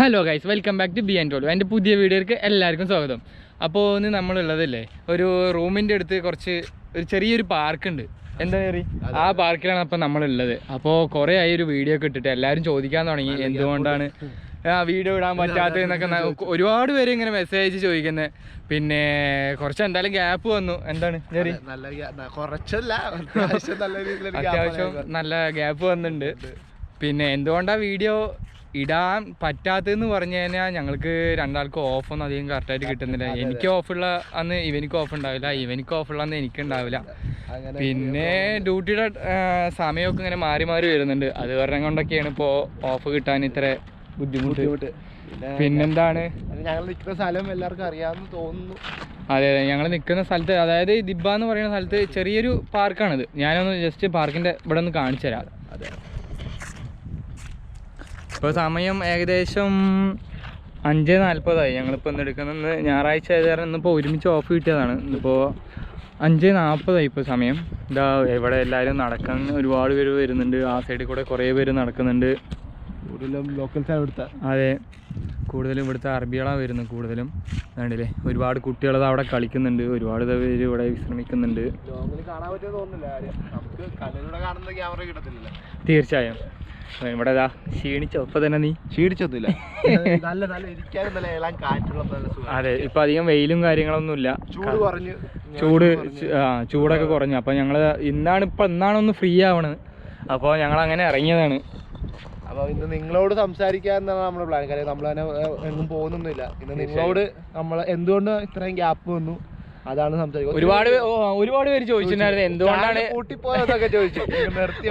Hello guys, welcome back to B and tall. എൻ്റെ പുതിയ വീഡിയോയിലേക്ക് എല്ലാവർക്കും സ്വാഗതം. അപ്പോൾ ഇന്ന് നമ്മളുള്ളതല്ലേ ഒരു റൂമിൻ്റെ അടുത്ത് ഒരു ചെറിയൊരു പാർക്കുണ്ട്. എന്താ കയറി ആ പാർക്കിലാണ് അപ്പോൾ നമ്മളുള്ളത്. അപ്പോൾ കുറേ ആയി ഒരു വീഡിയോ ഒക്കെ ഇട്ടിട്ട് എല്ലാവരും ചോദിക്കാൻ തുടങ്ങി എന്തുകൊണ്ടാണ് വീഡിയോ ഇടാൻ പറ്റാത്തത് എന്നൊക്കെ. ഒരുപാട് പേര് ഇങ്ങനെ മെസ്സേജ് അയച്ച് ചോദിക്കുന്നത്. പിന്നെ കുറച്ച് എന്തായാലും ഗ്യാപ്പ് വന്നു. എന്താണ് കയറി അത്യാവശ്യം നല്ല ഗ്യാപ്പ് വന്നിട്ടുണ്ട്. പിന്നെ എന്തുകൊണ്ടാണ് വീഡിയോ ഇടാൻ പറ്റാത്തതെന്ന് പറഞ്ഞു കഴിഞ്ഞാൽ ഞങ്ങൾക്ക് രണ്ടാൾക്കും ഓഫൊന്നും അധികം കറക്റ്റായിട്ട് കിട്ടുന്നില്ല. എനിക്ക് ഓഫുള്ള അന്ന് ഇവനിക്ക് ഓഫ് ഉണ്ടാവില്ല, ഇവനിക്ക് ഓഫുള്ള അന്ന് എനിക്കുണ്ടാവില്ല. പിന്നെ ഡ്യൂട്ടിയുടെ സമയമൊക്കെ ഇങ്ങനെ മാറി മാറി വരുന്നുണ്ട്. അത് കാരണം കൊണ്ടൊക്കെയാണ് ഇപ്പോൾ ഓഫ് കിട്ടാൻ ഇത്ര ബുദ്ധിമുട്ട്. പിന്നെന്താണ്, ഞങ്ങൾ നിൽക്കുന്ന സ്ഥലം എല്ലാവർക്കും അറിയാമെന്ന് തോന്നുന്നു. അതെ, ഞങ്ങൾ നിൽക്കുന്ന സ്ഥലത്ത്, അതായത് ദിബ എന്ന് പറയുന്ന സ്ഥലത്ത് ചെറിയൊരു പാർക്കാണിത്. ഞാനൊന്ന് ജസ്റ്റ് പാർക്കിൻ്റെ ഇവിടെ ഒന്ന് കാണിച്ചു തരാം. അതെ, ഇപ്പോൾ സമയം ഏകദേശം 5:40 ഞങ്ങളിപ്പോൾ ഇന്ന് എടുക്കുന്നത്. ഞായറാഴ്ച ആയത് കാരണം ഇന്നിപ്പോൾ ഒരുമിച്ച് ഓഫ് കിട്ടിയതാണ്. ഇന്നിപ്പോൾ 5:40 ഇപ്പോൾ സമയം. ഇതാ ഇവിടെ എല്ലാവരും നടക്കാൻ ഒരുപാട് പേര് വരുന്നുണ്ട്. ആ സൈഡിൽ കൂടെ കുറേ പേര് നടക്കുന്നുണ്ട്. കൂടുതലും ലോക്കൽസാണ് ഇവിടുത്തെ. അതെ, കൂടുതലും ഇവിടുത്തെ അറബികളാണ് വരുന്നത് കൂടുതലും. വേണ്ടില്ലേ, ഒരുപാട് കുട്ടികളത് അവിടെ കളിക്കുന്നുണ്ട്, ഒരുപാട് പേര് ഇവിടെ വിശ്രമിക്കുന്നുണ്ട്. കാണാൻ പറ്റുമെന്ന് തോന്നുന്നില്ല, നമുക്ക് കണ്ണിലൂടെ കാണുന്ന ക്യാമറ കിട്ടത്തില്ല. തീർച്ചയായും. ഇവിടെ ഇതാ ക്ഷീണിച്ചോ? ഇപ്പൊ തന്നെ നീ ക്ഷീണിച്ചൊന്നുമില്ല, നല്ല നല്ല ഇരിക്കാനും നല്ല ഇളം കാറ്റുള്ള. അതെ, ഇപ്പൊ അധികം വെയിലും കാര്യങ്ങളൊന്നുമില്ല, ചൂട് കുറഞ്ഞു, ചൂടൊക്കെ കുറഞ്ഞു. അപ്പൊ ഞങ്ങള് ഇന്നാണൊന്ന് ഫ്രീ ആവണത്. അപ്പോൾ ഞങ്ങൾ അങ്ങനെ ഇറങ്ങിയതാണ്. അപ്പോൾ ഇന്ന് നിങ്ങളോട് സംസാരിക്കാന്നാണ് നമ്മുടെ പ്ലാൻ. കാര്യം നമ്മൾ തന്നെ എങ്ങും പോകുന്നൊന്നുമില്ല. ഇന്ന് നിങ്ങളോട് നമ്മൾ എന്തുകൊണ്ട് ഇത്രയും ഗ്യാപ്പ് വന്നു അതാണ് സംസാരിക്കുന്നത്. ഒരുപാട് പേര് ചോദിച്ചിട്ടുണ്ടായിരുന്നു എന്തുകൊണ്ടാണ് പൂട്ടിപ്പോയതൊക്കെ ചോദിച്ചു.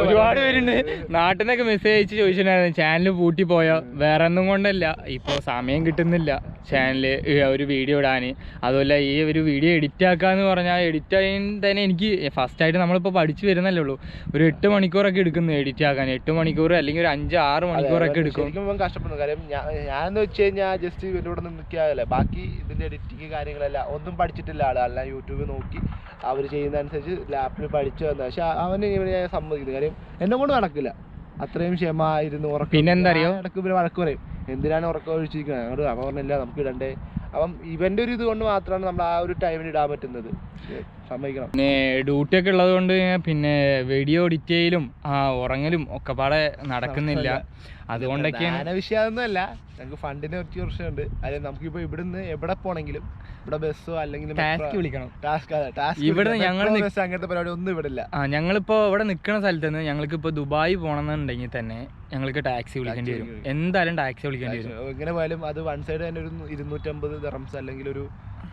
ഒരുപാട് പേരുണ്ട് നാട്ടിൽ നിന്നൊക്കെ മെസ്സേജ് അയച്ച് ചോദിച്ചിട്ടുണ്ടായിരുന്നു ചാനൽ പൂട്ടിപ്പോയോ. വേറെ ഒന്നും കൊണ്ടല്ല, ഇപ്പോൾ സമയം കിട്ടുന്നില്ല ചാനല് ഒരു വീഡിയോ ഇടാൻ. അതുമല്ല, ഈ ഒരു വീഡിയോ എഡിറ്റ് ആക്കാന്ന് പറഞ്ഞാൽ എഡിറ്റ് ചെയ്യാൻ തന്നെ എനിക്ക് ഫസ്റ്റായിട്ട് നമ്മളിപ്പോൾ പഠിച്ചു വരുന്നല്ലേ ഉള്ളൂ. ഒരു 8 മണിക്കൂറൊക്കെ എടുക്കുന്നു എഡിറ്റ് ആക്കാൻ. 8 മണിക്കൂർ അല്ലെങ്കിൽ ഒരു 5-6 മണിക്കൂറൊക്കെ എടുക്കും. കഷ്ടപ്പെടുന്നു. കാര്യം ഞാനെന്ന് വെച്ച് കഴിഞ്ഞാൽ ജസ്റ്റ് ഇവരുടെ കൂടെ നിൽക്കാതെ ബാക്കി ഇതിന്റെ എഡിറ്റിങ് കാര്യങ്ങളെല്ലാം ഒന്നും പഠിച്ചിട്ടില്ല ആള്. അല്ല, യൂട്യൂബ് നോക്കി അവർ ചെയ്യുന്നതനുസരിച്ച് ലാപ്പിൽ പഠിച്ചു വന്നത്. പക്ഷെ അവന് ഞാൻ സമ്മതിക്കുന്നു. കാര്യം എന്നെ കൊണ്ട് നടക്കില്ല. അത്രയും ക്ഷമമായിരുന്നു. ഉറക്കം പിന്നെ എന്താ അറിയോ, ഇടയ്ക്ക് ഇവര് വഴക്ക് പറയും, എന്തിനാണ് ഉറക്കം ഒഴിച്ചിരിക്കുന്നത്. അങ്ങോട്ട് അവൻ പറഞ്ഞില്ല നമുക്ക് ഇടണ്ടേ. അപ്പം ഇവന്റെ ഒരു ഇത് കൊണ്ട് മാത്രമാണ് നമ്മൾ ആ ഒരു ടൈമിന് ഇടാൻ പറ്റുന്നത്. സമ്മതിക്കണം. പിന്നെ ഡ്യൂട്ടി ഒക്കെ ഉള്ളത് കൊണ്ട് പിന്നെ വീഡിയോ എഡിറ്റ് ചെയ്യലും ഉറങ്ങലും ഒക്കെ പാടെ നടക്കുന്നില്ല. അതുകൊണ്ടൊക്കെയാണ് വിഷയമൊന്നുമല്ല. ഞങ്ങൾക്ക് ഫണ്ടിന് കുറച്ച് പ്രശ്നമുണ്ട്. അതായത് നമുക്കിപ്പോൾ ഇവിടുന്ന് എവിടെ പോണെങ്കിലും ഇവിടെ ബസ്സോ അല്ലെങ്കിൽ വിളിക്കണം. അങ്ങനത്തെ പരിപാടി ഒന്നും ഇവിടെ ഇല്ല. ഞങ്ങളിപ്പോ ഇവിടെ നിൽക്കുന്ന സ്ഥലത്ത് നിന്ന് ഞങ്ങൾക്ക് ഇപ്പോൾ ദുബായ് പോകണമെന്നുണ്ടെങ്കിൽ തന്നെ ഞങ്ങൾക്ക് ടാക്സി വിളിക്കേണ്ടി വരും. എന്തായാലും ടാക്സി വിളിക്കേണ്ടി വരും. എങ്ങനെ പോയാലും അത് വൺ സൈഡ് തന്നെ ഒരു 250 ദിർഹംസ് അല്ലെങ്കിൽ ഒരു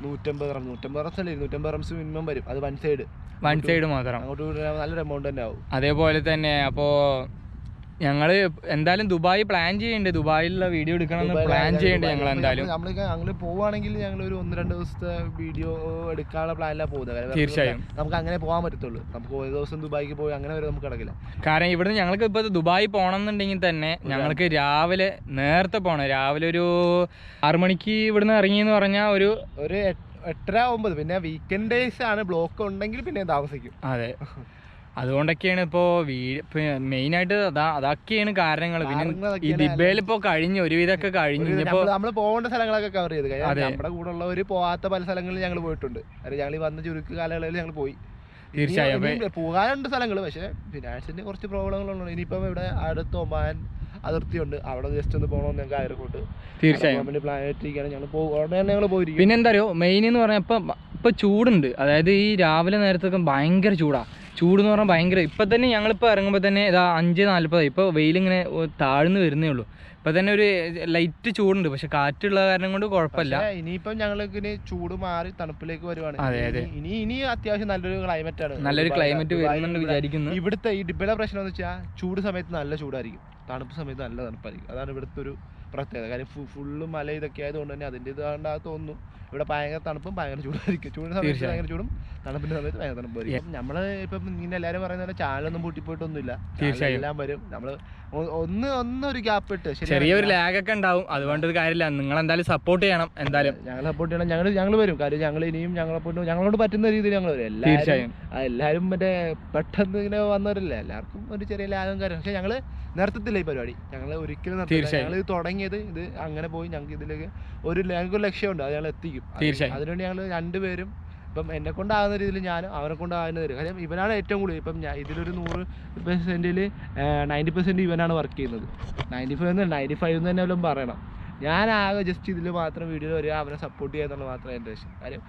150 ദിർഹംസ് അല്ല 250 ദിർഹംസ് മിനിമം വരും. അത് വൺ സൈഡ് മാത്രം. അങ്ങോട്ട് നല്ലൊരു എമൗണ്ട് തന്നെ ആവും. അതേപോലെ തന്നെ അപ്പോൾ ഞങ്ങൾ എന്തായാലും ദുബായ് പ്ലാൻ ചെയ്യുന്നുണ്ട്. ദുബായിലുള്ള വീഡിയോ എടുക്കണം പ്ലാൻ ചെയ്യുന്നുണ്ട്. ഞങ്ങൾ എന്തായാലും ഞങ്ങൾ പോവുകയാണെങ്കിൽ ഞങ്ങൾ ഒരു 1-2 ദിവസത്തെ വീഡിയോ എടുക്കാനുള്ള പ്ലാനിലാണ് പോകുന്നത്. തീർച്ചയായും നമുക്ക് അങ്ങനെ പോകാൻ പറ്റത്തുള്ളൂ. നമുക്ക് ഒരു ദിവസം ദുബായിക്ക് പോയി അങ്ങനെ വരെ നമുക്ക് കിടക്കില്ല. കാരണം ഇവിടുന്ന് ഞങ്ങൾക്ക് ഇപ്പോൾ ദുബായ് പോകണം എന്നുണ്ടെങ്കിൽ തന്നെ ഞങ്ങൾക്ക് രാവിലെ നേരത്തെ പോകണം. രാവിലെ ഒരു 6 മണിക്ക് ഇവിടുന്ന് ഇറങ്ങിയെന്ന് പറഞ്ഞാൽ ഒരു 8-9. പിന്നെ വീക്കെൻഡ് ഡേയ്സ് ആണ്, ബ്ലോക്ക് ഉണ്ടെങ്കിൽ പിന്നെ താമസിക്കും. അതെ, അതുകൊണ്ടൊക്കെയാണ് ഇപ്പോൾ മെയിനായിട്ട് അതൊക്കെയാണ് കാരണങ്ങൾ. പിന്നെ ഈ ദിബയിൽ ഇപ്പോൾ കഴിഞ്ഞു, ഒരുവിധമൊക്കെ കഴിഞ്ഞു. നമ്മൾ പോകേണ്ട സ്ഥലങ്ങളൊക്കെ കവർ ചെയ്ത്. നമ്മുടെ കൂടെ ഉള്ളവർ പോകാത്ത പല സ്ഥലങ്ങളിൽ ഞങ്ങൾ പോയിട്ടുണ്ട്. ഞങ്ങൾ വന്ന ചുരുക്ക് കാലയളവിൽ ഞങ്ങൾ പോയി. തീർച്ചയായും പോകാനുണ്ട് സ്ഥലങ്ങൾ. പക്ഷേ ഫിനാൻസിന്റെ കുറച്ച് പ്രോബ്ലങ്ങളുണ്ട്. ഇനിയിപ്പം ഇവിടെ അടുത്ത് ഒമാൻ അതിർത്തിയുണ്ട്, അവിടെ ജസ്റ്റ് ഒന്ന് പോകണമെന്ന് ഞങ്ങൾക്ക് ആഗ്രഹമുണ്ട്. തീർച്ചയായും പ്ലാൻ ആയിട്ടിരിക്കുകയാണ്. ഞങ്ങൾ പോയിരിക്കും. പിന്നെ എന്താ അറിയോ, മെയിൻ എന്ന് പറഞ്ഞാൽ ഇപ്പം ചൂടുണ്ട്. അതായത് ഈ രാവിലെ നേരത്തൊക്കെ ഭയങ്കര ചൂടെന്ന് പറഞ്ഞാൽ ഭയങ്കര. ഇപ്പം തന്നെ ഞങ്ങളിപ്പോൾ ഇറങ്ങുമ്പോൾ തന്നെ ഇതാ 5:40. ഇപ്പോൾ വെയിലിങ്ങനെ താഴ്ന്നു വരുന്നേ ഉള്ളൂ. ഇപ്പം തന്നെ ഒരു ലൈറ്റ് ചൂടുണ്ട്. പക്ഷെ കാറ്റുള്ള കാരണം കൊണ്ട് കുഴപ്പമില്ല. ഇനിയിപ്പം ഞങ്ങൾക്ക് ചൂട് മാറി തണുപ്പിലേക്ക് വരുവാണ്. അതെ അതെ, ഇനി അത്യാവശ്യം നല്ലൊരു ക്ലൈമറ്റ് ആണ്. നല്ലൊരു ക്ലൈമറ്റ് വരുന്നുണ്ട് വിചാരിക്കുന്നു. ഇവിടുത്തെ ഈ ഡിബയിലെ പ്രശ്നം എന്ന് വെച്ചാൽ ചൂട് സമയത്ത് നല്ല ചൂടായിരിക്കും, തണുപ്പ് സമയത്ത് നല്ല തണുപ്പായിരിക്കും. അതാണ് ഇവിടുത്തെ ഒരു പ്രത്യേകത. കാര്യം ഫുള്ള് മല ഇതൊക്കെ ആയതുകൊണ്ട് തന്നെ അതിൻ്റെ ഇതാണ്ടാ തോന്നുന്നു. ഇവിടെ ഭയങ്കര തണുപ്പും ഭയങ്കര ചൂടായിരിക്കും. ചൂടിന് സമയത്ത് ഭയങ്കര ചൂടും, തണുപ്പിന്റെ സമയത്ത് ഭയങ്കര തണുപ്പായിരിക്കും. നമ്മള് ഇപ്പം ഇങ്ങനെ എല്ലാവരും പറയുന്ന പോലെ ചാനലൊന്നും പൂട്ടിപ്പോയിട്ടൊന്നുമില്ല, എല്ലാം വരും. നമ്മള് ഒന്നൊരു ഗ്യാപ്പ് ഇട്ട് ചെറിയൊരു ലാഗ് ഒക്കെ ഉണ്ടാവും, അതുകൊണ്ട് ഒരു കാര്യമില്ല. നിങ്ങൾ എന്തായാലും സപ്പോർട്ട് ചെയ്യണം. എന്തായാലും ഞങ്ങൾ സപ്പോർട്ട് ചെയ്യണം. ഞങ്ങൾ വരും. കാര്യം ഞങ്ങൾ ഇനിയും ഞങ്ങളോട് പറ്റുന്ന രീതിയിൽ ഞങ്ങൾ വരും. എല്ലാവരും മറ്റേ പെട്ടെന്ന് ഇങ്ങനെ വന്നവരല്ലേ, എല്ലാവർക്കും ഒരു ചെറിയ ലാഗും കാര്യം. പക്ഷെ ഞങ്ങള് നിർത്തത്തില്ല ഈ പരിപാടി, ഞങ്ങൾ ഒരിക്കലും നിർത്തില്ല. ഞങ്ങൾ ഇത് തുടങ്ങിയത് ഇത് അങ്ങനെ പോയി ഞങ്ങൾക്ക് ഇതിലേക്ക് ഞങ്ങൾക്ക് ഒരു ലക്ഷ്യമുണ്ട്, അത് ഞങ്ങൾ എത്തിക്കും. അതിനുവേണ്ടി ഞങ്ങൾ രണ്ടുപേരും ഇപ്പം എന്നെ കൊണ്ടാകുന്ന രീതിയിൽ ഞാനും അവനെ കൊണ്ടാകുന്ന തരും. കാര്യം ഇവനാണ് ഏറ്റവും കൂടുതൽ. ഇപ്പം ഇതിലൊരു 100%-ൽ 90% ഇവനാണ് വർക്ക് ചെയ്യുന്നത്. 95 എന്ന് തന്നെ വല്ലതും പറയണം. ഞാനാകെ ജസ്റ്റ് ഇതിൽ മാത്രം വീഡിയോയിൽ വരിക, അവനെ സപ്പോർട്ട് ചെയ്യുക എന്നുള്ളത് മാത്രമേ എൻ്റെ ലക്ഷ്യം. കാര്യം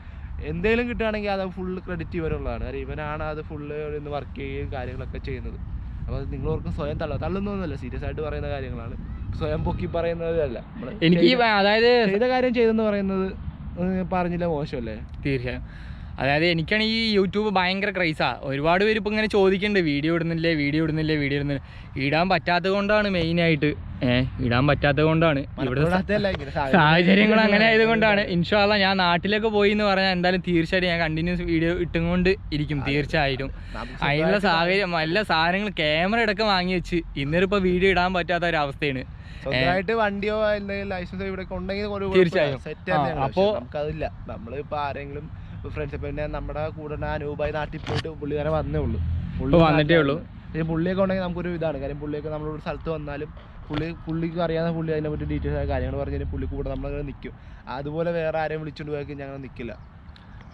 എന്തെങ്കിലും കിട്ടുകയാണെങ്കിൽ അത് ഫുള്ള് ക്രെഡിറ്റ് ഇവനുള്ളതാണ്. കാര്യം ഇവനാണ് അത് ഫുള്ള് ഇന്ന് വർക്ക് ചെയ്യുകയും കാര്യങ്ങളൊക്കെ ചെയ്യുന്നത്. അപ്പോൾ നിങ്ങളോർക്കും സ്വയം തള്ളുന്നൊന്നുമല്ല, സീരിയസ് ആയിട്ട് പറയുന്ന കാര്യങ്ങളാണ്. സ്വയം പൊക്കി പറയുന്നതല്ല. എനിക്ക് അതായത് ചെയ്ത കാര്യം ചെയ്തെന്ന് പറയുന്നത് പറഞ്ഞില്ല മോശമല്ലേ? തീർച്ചയായും. അതായത് എനിക്കാണ് ഈ യൂട്യൂബ് ഭയങ്കര ക്രൈസാണ്. ഒരുപാട് പേര് ഇപ്പം ഇങ്ങനെ ചോദിക്കുന്നുണ്ട്, വീഡിയോ ഇടുന്നില്ല. ഇടാൻ പറ്റാത്തത് കൊണ്ടാണ് മെയിനായിട്ട്. ഇടാൻ പറ്റാത്തത് കൊണ്ടാണ്, ഇവിടുത്തെ സാഹചര്യങ്ങൾ അങ്ങനെ ആയതുകൊണ്ടാണ്. ഇൻഷാ അല്ലാഹ് ഞാൻ നാട്ടിലൊക്കെ പോയി എന്ന് പറഞ്ഞാൽ എന്തായാലും തീർച്ചയായിട്ടും ഞാൻ കണ്ടിന്യൂസ് വീഡിയോ ഇട്ടുകൊണ്ട് ഇരിക്കും. തീർച്ചയായിട്ടും അതിനുള്ള സാഹചര്യം, എല്ലാ സാധനങ്ങൾ ക്യാമറ ഇടയ്ക്ക് വാങ്ങി വെച്ച് ഇന്നൊരിപ്പോൾ വീഡിയോ ഇടാൻ പറ്റാത്ത ഒരു അവസ്ഥയാണ്. സ്വന്തമായിട്ട് വണ്ടിയോ ലൈസൻസോ ഇവിടെ ഉണ്ടെങ്കിൽ തീർച്ചയായും സെറ്റ്. അപ്പോൾ നമുക്കതില്ല. നമ്മളിപ്പോൾ ആരെങ്കിലും ഫ്രണ്ട്സ്, പിന്നെ നമ്മുടെ കൂടെ അനൂപായി നാട്ടിൽ പോയിട്ട് പുള്ളിക്കാരെ വന്നേ ഉള്ളൂ, വന്നിട്ടേ ഉള്ളൂ. പുള്ളിയൊക്കെ ഉണ്ടെങ്കിൽ നമുക്കൊരു ഇതാണ്. കാര്യം പുള്ളിയൊക്കെ നമ്മളൊരു സ്ഥലത്ത് വന്നാലും പുള്ളിക്ക് അറിയാവുന്ന പുള്ളി അതിനെ പറ്റി ഡീറ്റെയിൽസ് ആയ കാര്യങ്ങൾ പറഞ്ഞാൽ പുള്ളി കൂടെ നമ്മളങ്ങനെ നിൽക്കും. അതുപോലെ വേറെ ആരെയും വിളിച്ചുകൊണ്ട് പോയി ഞങ്ങൾ നിൽക്കില്ല.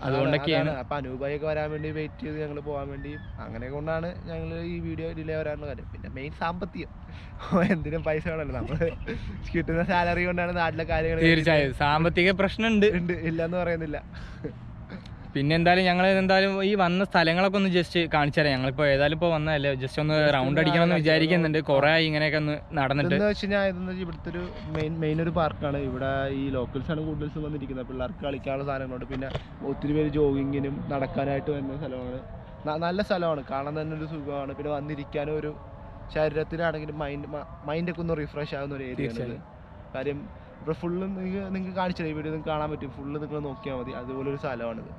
അതുകൊണ്ടൊക്കെയാണ്. അപ്പം അനൂപായൊക്കെ വരാൻ വേണ്ടി വെയിറ്റ് ചെയ്ത് ഞങ്ങൾ പോകാൻ വേണ്ടി അങ്ങനെ കൊണ്ടാണ് ഞങ്ങൾ ഈ വീഡിയോ ഡിലേ വരാനുള്ള കാര്യം. പിന്നെ മെയിൻ സാമ്പത്തികം, എന്തിനും പൈസ വേണമല്ലോ. നമ്മൾ കിട്ടുന്ന സാലറി കൊണ്ടാണ് നാട്ടിലെ കാര്യങ്ങൾ. തീർച്ചയായും സാമ്പത്തിക പ്രശ്നമുണ്ട്, ഇല്ലെന്ന് പറയുന്നില്ല. പിന്നെ എന്തായാലും ഈ വന്ന സ്ഥലങ്ങളൊക്കെ ഒന്ന് ജസ്റ്റ് കാണിച്ചു തരാം. ഞങ്ങളിപ്പോൾ ഏതായാലും ഇപ്പോൾ വന്നതല്ലേ, ജസ്റ്റ് ഒന്ന് റൗണ്ട് അടിക്കണമെന്ന് വിചാരിക്കുന്നുണ്ട്. കുറേ ആയി ഇങ്ങനെയൊക്കെ ഒന്ന് നടന്നിട്ട്. എന്ന് വെച്ച് കഴിഞ്ഞാൽ ഇതെന്ന് വെച്ചാൽ ഇവിടുത്തെ ഒരു മെയിൻ ഒരു പാർക്കാണ്. ഇവിടെ ഈ ലോക്കൽസാണ് കൂടുതൽ വന്നിരിക്കുന്നത്. പിള്ളേർക്ക് കളിക്കാനുള്ള സാധനങ്ങളുണ്ട്. പിന്നെ ഒത്തിരി പേര് ജോഗിങ്ങിനും നടക്കാനായിട്ട് വരുന്ന സ്ഥലമാണ്. നല്ല സ്ഥലമാണ്, കാണാൻ തന്നെ ഒരു സുഖമാണ്. പിന്നെ വന്നിരിക്കാനും ഒരു ശരീരത്തിലാണെങ്കിലും മൈൻഡൊക്കെ ഒന്ന് റിഫ്രഷ് ആകുന്ന ഒരു ഏരിയയാണ്. കാര്യം ഇവിടെ ഫുള്ള് നിങ്ങൾക്ക് കാണിച്ചില്ല, ഈ വീഡിയോ നിങ്ങൾക്ക് കാണാൻ പറ്റും. ഫുള്ള് നിങ്ങൾ നോക്കിയാൽ മതി, അതുപോലെ ഒരു സ്ഥലമാണിത്.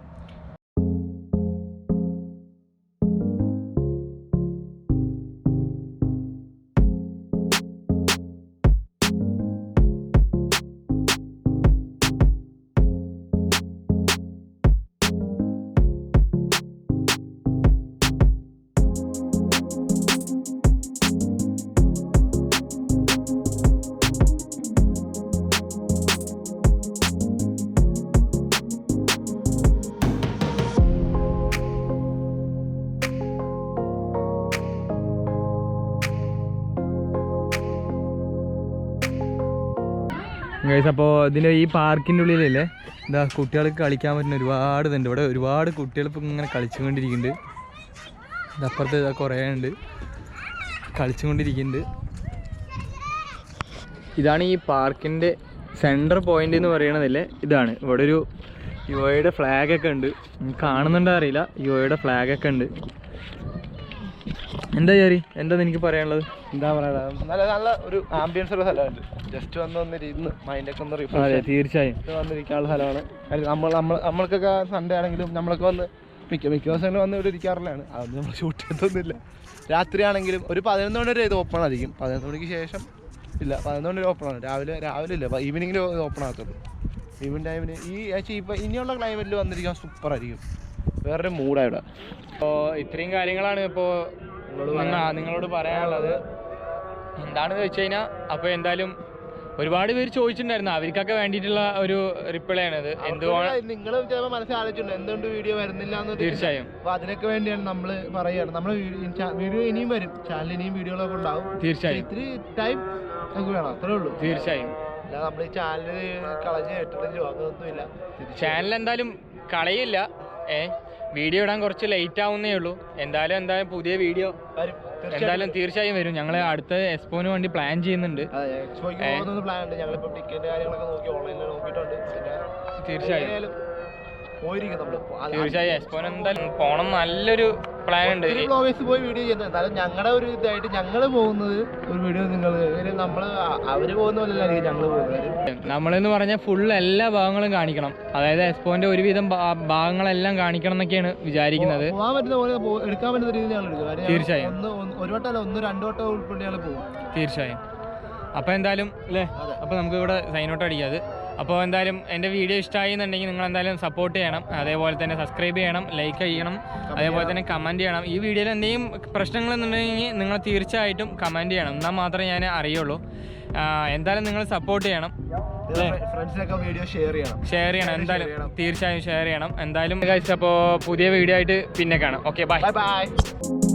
അപ്പോൾ ഇതിൻ്റെ ഈ പാർക്കിൻ്റെ ഉള്ളിലല്ലേ എന്താ കുട്ടികൾക്ക് കളിക്കാൻ പറ്റുന്ന ഒരുപാട് ഇതുണ്ട്. ഇവിടെ ഒരുപാട് കുട്ടികൾ ഇപ്പം ഇങ്ങനെ കളിച്ചുകൊണ്ടിരിക്കുന്നുണ്ട്. ഇതപ്പുറത്ത് ഇതാ കുറേ ഉണ്ട് കളിച്ചുകൊണ്ടിരിക്കുന്നുണ്ട്. ഇതാണ് ഈ പാർക്കിൻ്റെ സെൻറ്റർ പോയിൻ്റ് എന്ന് പറയണതല്ലേ, ഇതാണ്. ഇവിടെ ഒരു യുഎയുടെ ഫ്ലാഗൊക്കെ ഉണ്ട്, കാണുന്നുണ്ടോ അറിയില്ല. യുഎയുടെ ഫ്ലാഗൊക്കെ ഉണ്ട്. എന്താ എന്താ എനിക്ക് പറയാനുള്ളത്? എന്താ പറയാ, നല്ല ഒരു ആംബിയൻസ് ഉള്ള സ്ഥലമുണ്ട്. ജസ്റ്റ് വന്നിരുന്ന് മൈൻഡൊക്കെ ഒന്ന് റിഫ്രഷ്. അതെ തീർച്ചയായും വന്നിരിക്കാനുള്ള സ്ഥലമാണ്. നമ്മൾക്കൊക്കെ സൺഡേ ആണെങ്കിലും നമ്മളൊക്കെ വന്ന് മിക്ക ദിവസങ്ങളും വന്ന് ഇവിടെ ഇരിക്കാറുള്ളതാണ്. അതൊന്നും നമ്മൾ ഷൂട്ട് ചെയ്തൊന്നുമില്ല. രാത്രി ആണെങ്കിലും ഒരു 11 മണി വരെ ഇത് ഓപ്പൺ ആയിരിക്കും. 11 മണിക്ക് ശേഷം ഇല്ല, 11 മണി വരെ ഓപ്പൺ ആണ്. രാവിലെ ഇല്ല, ഈവനിങ്ങിൽ ഓപ്പൺ ആകത്തുള്ളൂ. ഈവനിങ് ടൈമിന് ഇപ്പം ഇനിയുള്ള ക്ലൈമറ്റിൽ വന്നിരിക്കാൻ സൂപ്പറായിരിക്കും. വേറൊരു മൂഡാണ് ഇവിടെ. അപ്പോൾ ഇത്രയും കാര്യങ്ങളാണ് ഇപ്പോൾ നിങ്ങളോട് പറയാനുള്ളത്. എന്താണെന്ന് വെച്ച് കഴിഞ്ഞാൽ അപ്പോൾ എന്തായാലും ഒരുപാട് പേര് ചോദിച്ചിട്ടുണ്ടായിരുന്നു, അവർക്കൊക്കെ വേണ്ടിയിട്ടുള്ള ഒരു റിപ്ലൈ ആണിത്. എന്തുകൊണ്ട് നിങ്ങൾ ചിലപ്പോൾ മനസ്സിൽ ആലോചിച്ചിട്ടുണ്ട് എന്തുകൊണ്ട് വീഡിയോ വരുന്നില്ല എന്ന്. തീർച്ചയായും അപ്പോൾ അതിനൊക്കെ വേണ്ടിയാണ് നമ്മൾ പറയുകയാണ്. നമ്മൾ വീഡിയോ ഇനിയും വരും, ചാനൽ ഇനിയും വീഡിയോകളൊക്കെ ഉണ്ടാവും. തീർച്ചയായും ഇത്തിരി ടൈം നമുക്ക് വേണം, അത്രേ ഉള്ളൂ. തീർച്ചയായും അല്ല നമ്മൾ ഈ ചാനൽ കളഞ്ഞ് കേട്ടിട്ടില്ല, അതൊന്നുമില്ല. ചാനൽ എന്തായാലും കളയില്ല. വീഡിയോ ഇടാൻ കുറച്ച് ലേറ്റ് ആവുന്നേ ഉള്ളൂ. എന്തായാലും പുതിയ വീഡിയോ എന്തായാലും തീർച്ചയായും വരും. ഞങ്ങൾ അടുത്ത എക്സ്പോന് വേണ്ടി പ്ലാൻ ചെയ്യുന്നുണ്ട്. തീർച്ചയായും എക്സ്പോന് എന്തായാലും പോണം. നല്ലൊരു പ്ലാൻ ഉണ്ട്. വ്ളോഗേഴ്സ് പോയി വീഡിയോ ചെയ്യുന്നത്, എന്നാലും ഞങ്ങളുടെ ഒരു ഇതായിട്ട് ഞങ്ങൾ പോകുന്നത് ഒരു വീഡിയോ നിങ്ങൾ നമ്മൾ അവര് പോകുന്ന പോലെയല്ല ഞങ്ങൾ പോകുന്നത്. നമ്മളെന്ന് പറഞ്ഞാൽ ഫുൾ എല്ലാ ഭാഗങ്ങളും കാണിക്കണം, അതായത് എക്സ്പോന്റെ ഒരുവിധം ഭാഗങ്ങളെല്ലാം കാണിക്കണം എന്നൊക്കെയാണ് വിചാരിക്കുന്നത്. പോകാൻ പറ്റുന്ന പോലെ എടുക്കാൻ പറ്റുന്ന രീതിയിൽ ഞങ്ങൾ എടുക്കും. തീർച്ചയായും ഒരു വട്ടമല്ല, 1-2 വട്ടം ഉൾപ്പെടെ ഞങ്ങൾ പോകും. തീർച്ചയായും. അപ്പോൾ എന്തായാലും അല്ലേ, അപ്പോൾ നമുക്ക് ഇവിടെ സൈനോട്ട് അടിക്കാത്. അപ്പോൾ എന്തായാലും എൻ്റെ വീഡിയോ ഇഷ്ടമായി എന്നുണ്ടെങ്കിൽ നിങ്ങൾ എന്തായാലും സപ്പോർട്ട് ചെയ്യണം, അതേപോലെ തന്നെ സബ്സ്ക്രൈബ് ചെയ്യണം, ലൈക്ക് ചെയ്യണം, അതേപോലെ തന്നെ കമൻറ്റ് ചെയ്യണം. ഈ വീഡിയോയിൽ എന്തെങ്കിലും പ്രശ്നങ്ങളെന്നുണ്ടെങ്കിൽ നിങ്ങൾ തീർച്ചയായിട്ടും കമൻറ്റ് ചെയ്യണം, എന്നാൽ മാത്രമേ ഞാൻ അറിയുള്ളൂ. എന്തായാലും നിങ്ങൾ സപ്പോർട്ട് ചെയ്യണം, ഫ്രണ്ട്സിനൊക്കെ വീഡിയോ ഷെയർ ചെയ്യണം, എന്തായാലും തീർച്ചയായും ഷെയർ ചെയ്യണം. എന്തായാലും അപ്പോൾ പുതിയ വീഡിയോ ആയിട്ട് പിന്നെ കാണാം. Okay, bye. ബൈ.